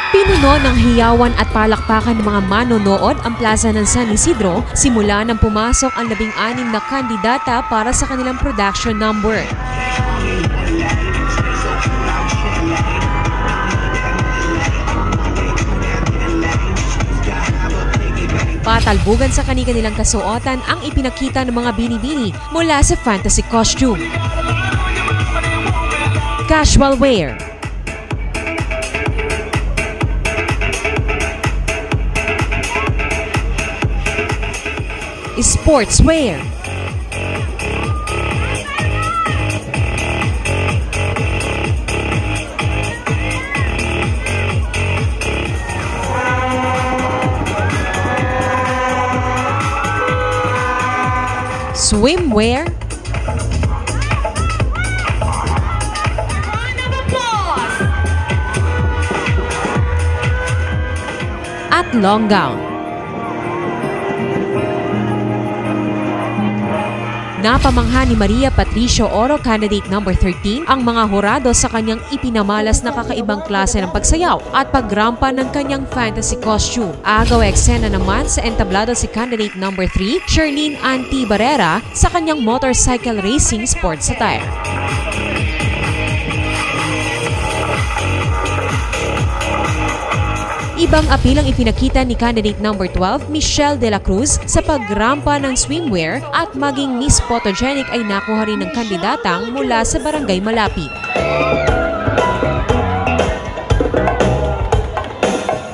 Pinuno ng hiyawan at palakpakan ng mga manonood ang plaza ng San Isidro simula nang pumasok ang 16 na kandidata para sa kanilang production number. Patalbugan sa kanilang kasuotan ang ipinakita ng mga bini-bini mula sa fantasy costume, casual wear, sportswear, swimwear, at long gown. Napamangha ni Maria Patricio Oro, candidate number 13, ang mga hurado sa kanyang ipinamalas na kakaibang klase ng pagsayaw at pagrampa ng kanyang fantasy costume. Agaw eksena naman sa entablado si candidate number 3, Sherlyn Anti Barrera, sa kanyang motorcycle racing sports attire. Ibang apilang ipinakita ni candidate number 12, Michelle De La Cruz, sa pagrampa ng swimwear at maging Miss Photogenic ay nakuha rin ng kandidatang mula sa Barangay Malapit.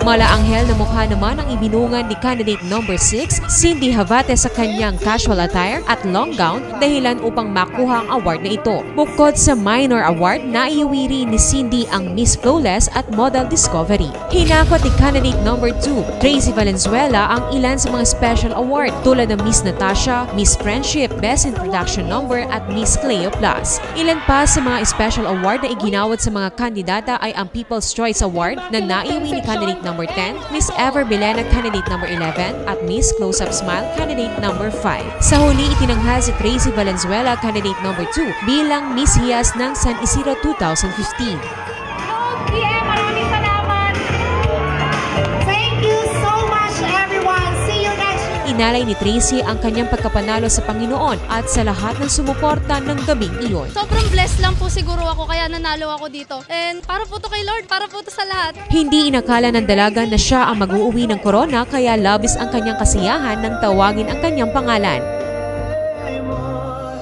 Malaanghel na mukha naman ang ibinungan ni candidate number 6, Cindy Havate, sa kanyang casual attire at long gown dahilan upang makuha ang award na ito. Bukod sa minor award, naiuwi rin ni Cindy ang Miss Flawless at Model Discovery. Hinakot ni candidate number 2, Tracy Valenzuela, ang ilan sa mga special award tulad ng Miss Natasha, Miss Friendship, Best Introduction Number at Miss Cleo Plus. Ilan pa sa mga special award na iginawad sa mga kandidata ay ang People's Choice Award na naiuwi ni candidate number 10, Miss Ever Belena, candidate number 11, at Miss Close-Up Smile, candidate number 5. Sa huli, itinanghal si Tracy Valenzuela, candidate number 2, bilang Miss Hiyas ng San Isidro 2015. Okay, maraming salamat. Thank you so much, everyone. See you next year. Inalay ni Tracy ang kanyang pagkapanalo sa Panginoon at sa lahat ng sumuporta ng gabing iyon. Sobrang blessed lang po siguro ako kaya nanalo ako dito. And para po to kay Lord, para po to sa lahat. Hindi inakala ng dalaga na siya ang mag-uuwi ng corona kaya labis ang kanyang kasiyahan nang tawagin ang kanyang pangalan.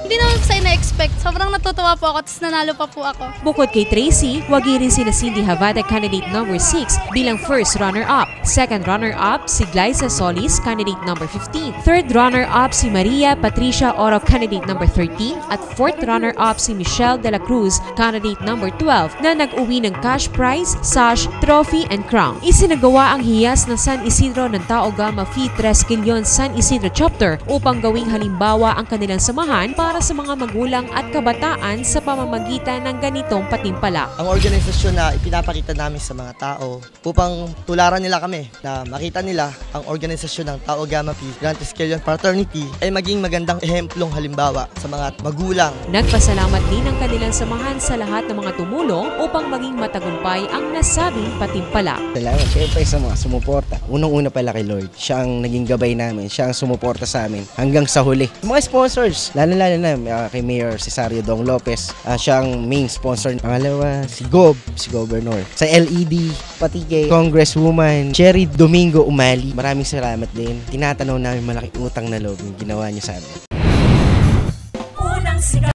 Hindi naman sa ina-expect. Sobrang natutuwa po ako tapos nanalo pa po ako. Bukod kay Tracy, wagi rin sina Cindy Havate, candidate number 6, bilang first runner-up. Second runner-up si Glyza Solis, candidate number 15. Third runner-up si Maria Patricia Oro, candidate number 13. At fourth runner-up si Michelle De La Cruz, candidate number 12, na nag-uwi ng cash prize, sash, trophy, and crown. Isinagawa ang hiyas ng San Isidro ng Tao Gama Phi Tres Quillion San Isidro Chapter upang gawing halimbawa ang kanilang samahan para sa mga magulang at kabataan sa pamamagitan ng ganitong patimpalak. Ang organisasyon na ipinapakita namin sa mga tao upang tularan nila kami na makita nila ang organisasyon ng Tao Gama Phi Tres Quillion Fraternity ay maging magandang ehemplong halimbawa sa mga magulang. Nagpasalamat din ang kanilang samahan sa lahat ng mga tumulong upang maging matagumpay ang nasabing patimpalak. Salamat siyempre sa mga sumuporta. Unang-una pala kay Lord. Siya ang naging gabay namin. Siya ang sumuporta sa amin hanggang sa huli. Mga sponsors, lalo-lalo na kay Mayor Cesario Dong Lopez. Siya ang main sponsor. Pangalawa, si Gob, si Governor. Sa LED, pati kay Congresswoman Cherry Domingo Umali. Maraming salamat din. Tinatanaw namin malaking utang na loob yung ginawa niya sa amin.